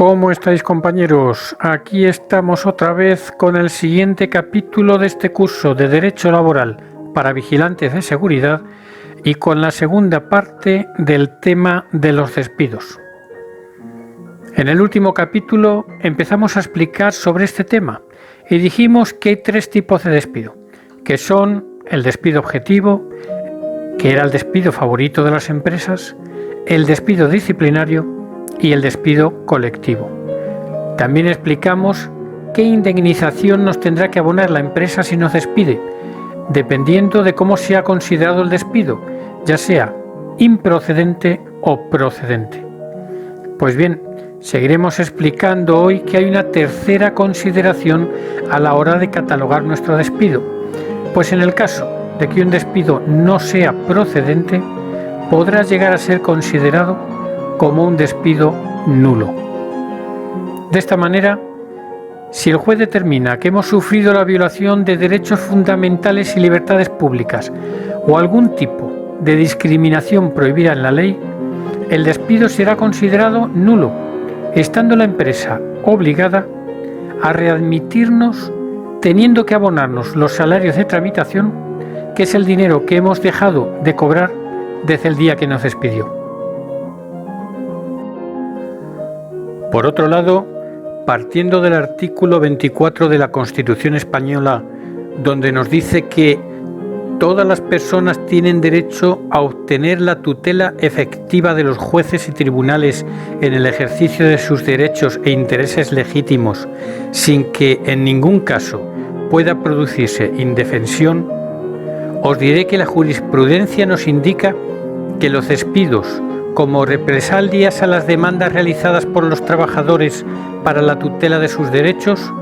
¿Cómo estáis, compañeros? Aquí estamos otra vez con el siguiente capítulo de este curso de Derecho Laboral para Vigilantes de Seguridad y con la segunda parte del tema de los despidos. En el último capítulo empezamos a explicar sobre este tema y dijimos que hay tres tipos de despido, que son el despido objetivo, que era el despido favorito de las empresas, el despido disciplinario y el despido colectivo. También explicamos qué indemnización nos tendrá que abonar la empresa si nos despide, dependiendo de cómo sea considerado el despido, ya sea improcedente o procedente. Pues bien, seguiremos explicando hoy que hay una tercera consideración a la hora de catalogar nuestro despido, pues en el caso de que un despido no sea procedente, podrá llegar a ser considerado como un despido nulo. De esta manera, si el juez determina que hemos sufrido la violación de derechos fundamentales y libertades públicas o algún tipo de discriminación prohibida en la ley, el despido será considerado nulo, estando la empresa obligada a readmitirnos teniendo que abonarnos los salarios de tramitación, que es el dinero que hemos dejado de cobrar desde el día que nos despidió. Por otro lado, partiendo del artículo 24 de la Constitución Española, donde nos dice que todas las personas tienen derecho a obtener la tutela efectiva de los jueces y tribunales en el ejercicio de sus derechos e intereses legítimos, sin que en ningún caso pueda producirse indefensión, os diré que la jurisprudencia nos indica que los despidos, como represalias a las demandas realizadas por los trabajadores para la tutela de sus derechos,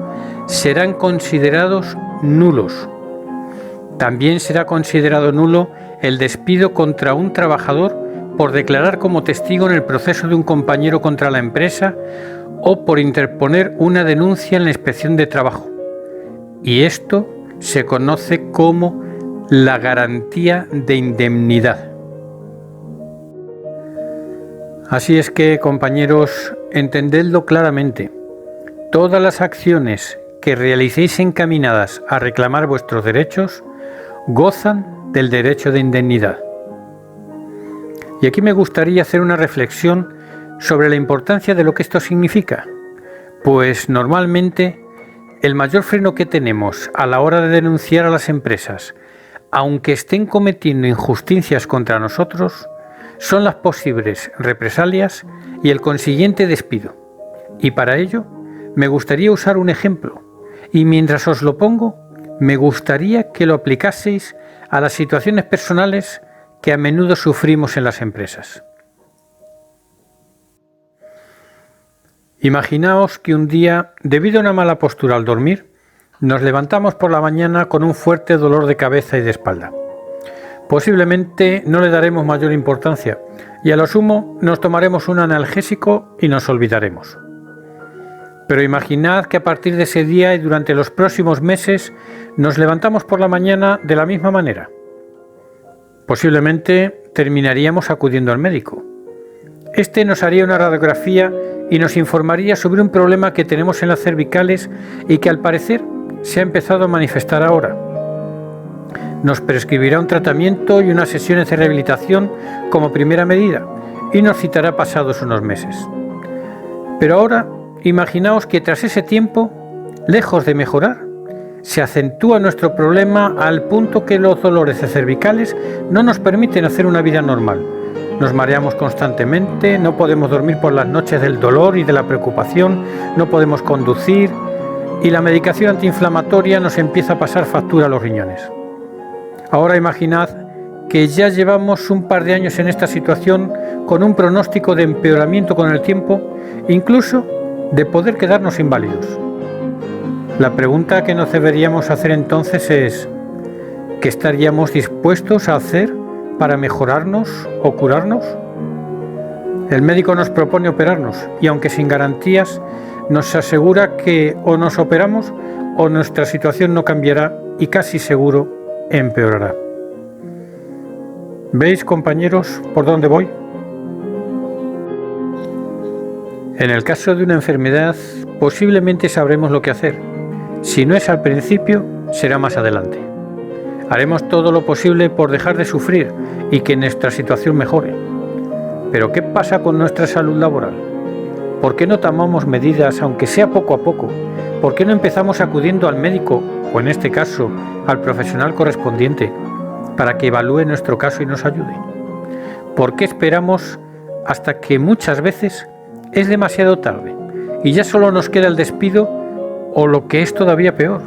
serán considerados nulos. También será considerado nulo el despido contra un trabajador por declarar como testigo en el proceso de un compañero contra la empresa o por interponer una denuncia en la inspección de trabajo. Y esto se conoce como la garantía de indemnidad. Así es que, compañeros, entendedlo claramente. Todas las acciones que realicéis encaminadas a reclamar vuestros derechos gozan del derecho de indemnidad. Y aquí me gustaría hacer una reflexión sobre la importancia de lo que esto significa, pues normalmente el mayor freno que tenemos a la hora de denunciar a las empresas, aunque estén cometiendo injusticias contra nosotros, son las posibles represalias y el consiguiente despido. Y para ello, me gustaría usar un ejemplo, y mientras os lo pongo, me gustaría que lo aplicaseis a las situaciones personales que a menudo sufrimos en las empresas. Imaginaos que un día, debido a una mala postura al dormir, nos levantamos por la mañana con un fuerte dolor de cabeza y de espalda. Posiblemente no le daremos mayor importancia y a lo sumo nos tomaremos un analgésico y nos olvidaremos. Pero imaginad que a partir de ese día y durante los próximos meses nos levantamos por la mañana de la misma manera. Posiblemente terminaríamos acudiendo al médico. Este nos haría una radiografía y nos informaría sobre un problema que tenemos en las cervicales y que al parecer se ha empezado a manifestar ahora. Nos prescribirá un tratamiento y unas sesiones de rehabilitación como primera medida y nos citará pasados unos meses. Pero ahora, imaginaos que tras ese tiempo, lejos de mejorar, se acentúa nuestro problema al punto que los dolores cervicales no nos permiten hacer una vida normal. Nos mareamos constantemente, no podemos dormir por las noches del dolor y de la preocupación, no podemos conducir y la medicación antiinflamatoria nos empieza a pasar factura a los riñones. Ahora imaginad que ya llevamos un par de años en esta situación con un pronóstico de empeoramiento con el tiempo, incluso de poder quedarnos inválidos. La pregunta que nos deberíamos hacer entonces es: ¿qué estaríamos dispuestos a hacer para mejorarnos o curarnos? El médico nos propone operarnos y aunque sin garantías, nos asegura que o nos operamos o nuestra situación no cambiará y casi seguro empeorará. ¿Veis, compañeros, por dónde voy? En el caso de una enfermedad, posiblemente sabremos lo que hacer. Si no es al principio, será más adelante. Haremos todo lo posible por dejar de sufrir y que nuestra situación mejore. Pero ¿qué pasa con nuestra salud laboral? ¿Por qué no tomamos medidas, aunque sea poco a poco? ¿Por qué no empezamos acudiendo al médico, o en este caso, al profesional correspondiente, para que evalúe nuestro caso y nos ayude? ¿Por qué esperamos hasta que muchas veces es demasiado tarde y ya solo nos queda el despido o lo que es todavía peor?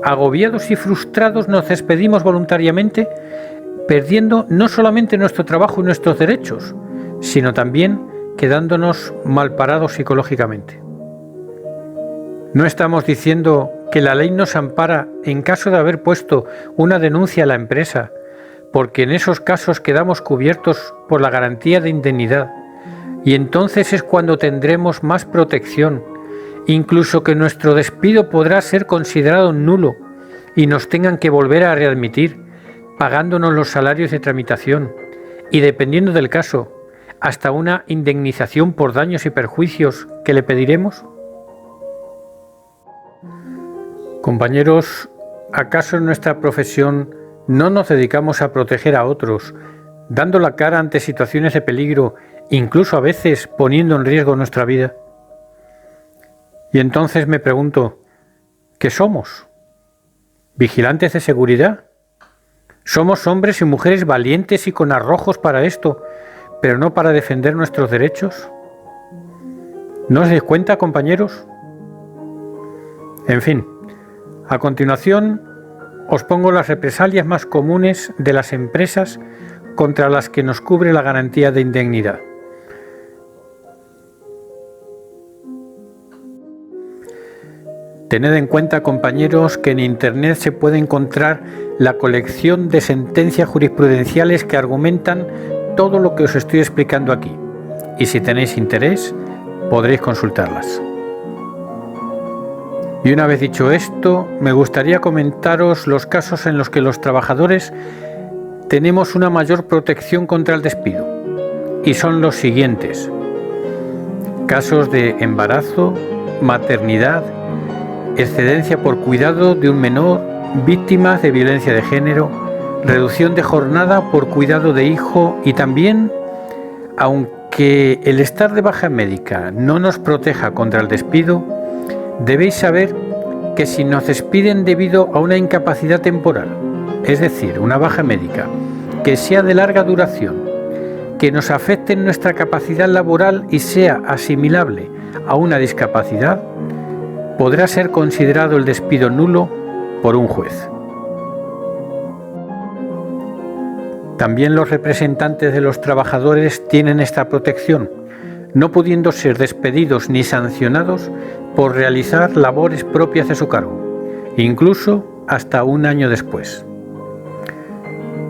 Agobiados y frustrados nos despedimos voluntariamente, perdiendo no solamente nuestro trabajo y nuestros derechos, sino también quedándonos malparados psicológicamente. No estamos diciendo que la ley nos ampara en caso de haber puesto una denuncia a la empresa, porque en esos casos quedamos cubiertos por la garantía de indemnidad, y entonces es cuando tendremos más protección, incluso que nuestro despido podrá ser considerado nulo y nos tengan que volver a readmitir, pagándonos los salarios de tramitación y, dependiendo del caso, hasta una indemnización por daños y perjuicios que le pediremos. Compañeros, ¿acaso en nuestra profesión no nos dedicamos a proteger a otros, dando la cara ante situaciones de peligro, incluso a veces poniendo en riesgo nuestra vida? Y entonces me pregunto, ¿qué somos? ¿Vigilantes de seguridad? Somos hombres y mujeres valientes y con arrojos para esto, pero no para defender nuestros derechos. ¿No os dais cuenta, compañeros? En fin, a continuación os pongo las represalias más comunes de las empresas contra las que nos cubre la garantía de indemnidad. Tened en cuenta, compañeros, que en Internet se puede encontrar la colección de sentencias jurisprudenciales que argumentan todo lo que os estoy explicando aquí, y si tenéis interés, podréis consultarlas. Y una vez dicho esto, me gustaría comentaros los casos en los que los trabajadores tenemos una mayor protección contra el despido, y son los siguientes: casos de embarazo, maternidad, excedencia por cuidado de un menor, víctimas de violencia de género, reducción de jornada por cuidado de hijo y también, aunque el estar de baja médica no nos proteja contra el despido, debéis saber que si nos despiden debido a una incapacidad temporal, es decir, una baja médica, que sea de larga duración, que nos afecte en nuestra capacidad laboral y sea asimilable a una discapacidad, podrá ser considerado el despido nulo por un juez. También los representantes de los trabajadores tienen esta protección, no pudiendo ser despedidos ni sancionados por realizar labores propias de su cargo, incluso hasta un año después.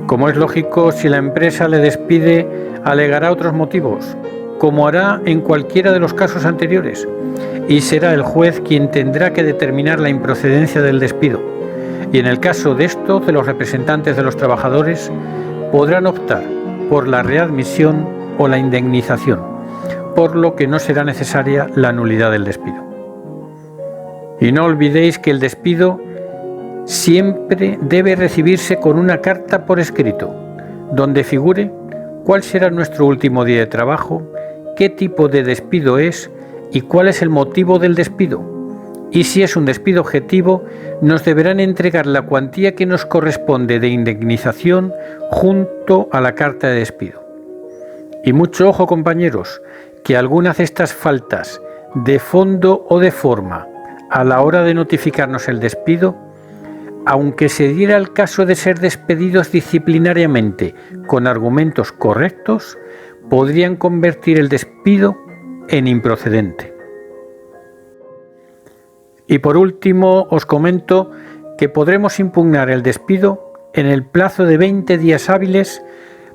Como es lógico, si la empresa le despide, alegará otros motivos, como hará en cualquiera de los casos anteriores, y será el juez quien tendrá que determinar la improcedencia del despido. Y en el caso de esto, de los representantes de los trabajadores, podrán optar por la readmisión o la indemnización, por lo que no será necesaria la nulidad del despido. Y no olvidéis que el despido siempre debe recibirse con una carta por escrito, donde figure cuál será nuestro último día de trabajo, qué tipo de despido es y cuál es el motivo del despido. Y si es un despido objetivo, nos deberán entregar la cuantía que nos corresponde de indemnización junto a la carta de despido. Y mucho ojo, compañeros, que algunas de estas faltas de fondo o de forma a la hora de notificarnos el despido, aunque se diera el caso de ser despedidos disciplinariamente con argumentos correctos, podrían convertir el despido en improcedente. Y por último, os comento que podremos impugnar el despido en el plazo de 20 días hábiles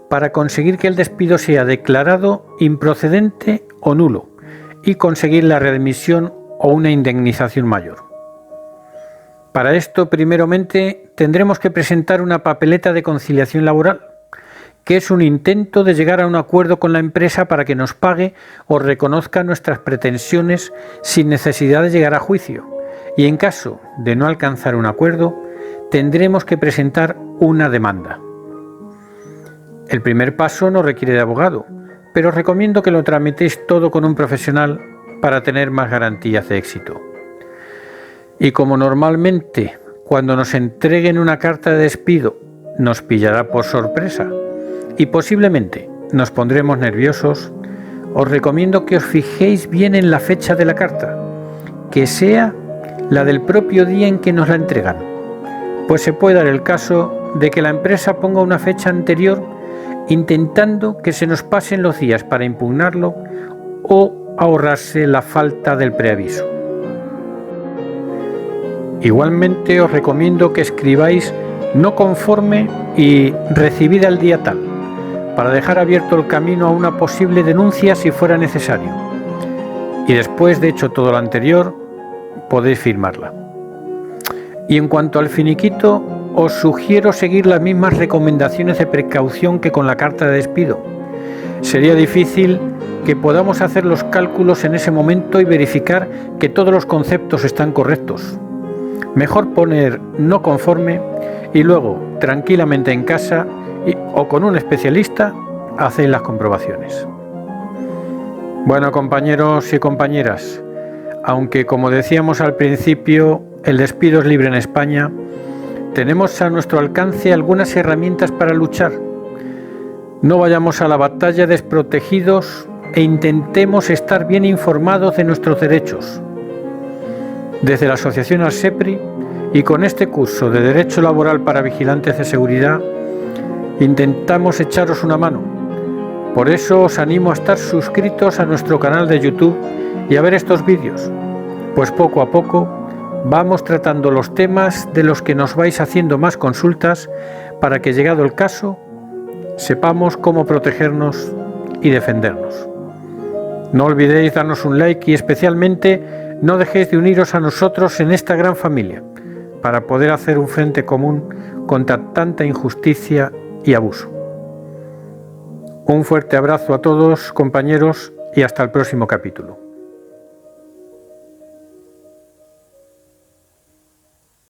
para conseguir que el despido sea declarado improcedente o nulo y conseguir la readmisión o una indemnización mayor. Para esto, primeramente, tendremos que presentar una papeleta de conciliación laboral que es un intento de llegar a un acuerdo con la empresa para que nos pague o reconozca nuestras pretensiones sin necesidad de llegar a juicio. Y en caso de no alcanzar un acuerdo, tendremos que presentar una demanda. El primer paso no requiere de abogado, pero os recomiendo que lo tramitéis todo con un profesional para tener más garantías de éxito. Y como normalmente cuando nos entreguen una carta de despido nos pillará por sorpresa y posiblemente nos pondremos nerviosos, os recomiendo que os fijéis bien en la fecha de la carta, que sea la del propio día en que nos la entregan, pues se puede dar el caso de que la empresa ponga una fecha anterior intentando que se nos pasen los días para impugnarlo o ahorrarse la falta del preaviso. Igualmente os recomiendo que escribáis no conforme y recibida al día tal, para dejar abierto el camino a una posible denuncia si fuera necesario. Y después de hecho todo lo anterior, podéis firmarla. Y en cuanto al finiquito, os sugiero seguir las mismas recomendaciones de precaución que con la carta de despido. Sería difícil que podamos hacer los cálculos en ese momento y verificar que todos los conceptos están correctos. Mejor poner no conforme y luego, tranquilamente en casa o con un especialista, hacéis las comprobaciones. Bueno, compañeros y compañeras, aunque como decíamos al principio, el despido es libre en España, tenemos a nuestro alcance algunas herramientas para luchar. No vayamos a la batalla desprotegidos e intentemos estar bien informados de nuestros derechos. Desde la Asociación ASEPRI y con este curso de Derecho Laboral para Vigilantes de Seguridad, intentamos echaros una mano. Por eso os animo a estar suscritos a nuestro canal de YouTube y a ver estos vídeos, pues poco a poco vamos tratando los temas de los que nos vais haciendo más consultas para que, llegado el caso, sepamos cómo protegernos y defendernos. No olvidéis darnos un like y especialmente no dejéis de uniros a nosotros en esta gran familia para poder hacer un frente común contra tanta injusticia y abuso. Un fuerte abrazo a todos, compañeros, y hasta el próximo capítulo.